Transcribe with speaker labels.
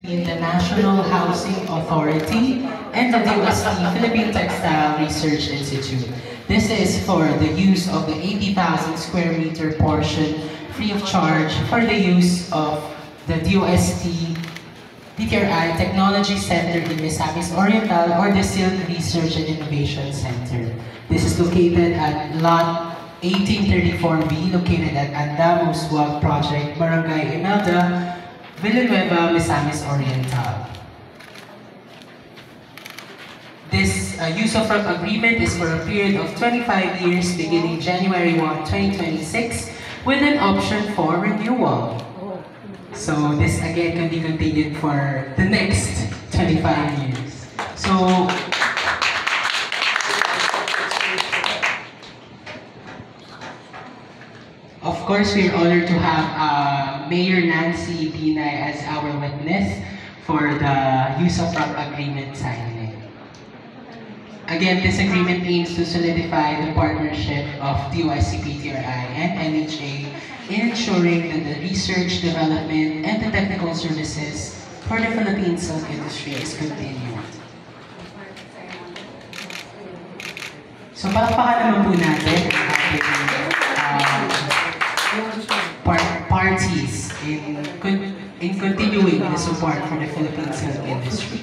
Speaker 1: in the National Housing Authority and the DOST Philippine Textile Research Institute. This is for the use of the 80,000 square meter portion free of charge for the use of the DOST DTRI Technology Center in Misamis Oriental or the Silk Research and Innovation Center. This is located at Lot 1834B, located at Anda Muswag Project, Barangay Imelda, Villanueva, Misamis Oriental. This use of work agreement is for a period of 25 years beginning January 1, 2026 with an option for renewal. So this again can be continued for the next 25 years. So of course, we're honored to have Mayor Nancy Binay as our witness for the use of work agreement signing. Again, this agreement aims to solidify the partnership of DOST-PTRI and NHA in ensuring that the research, development, and the technical services for the Philippine silk industry is continued. So, palakpakan naman po natin ang ating parties in continuing the support for the Philippine silk industry.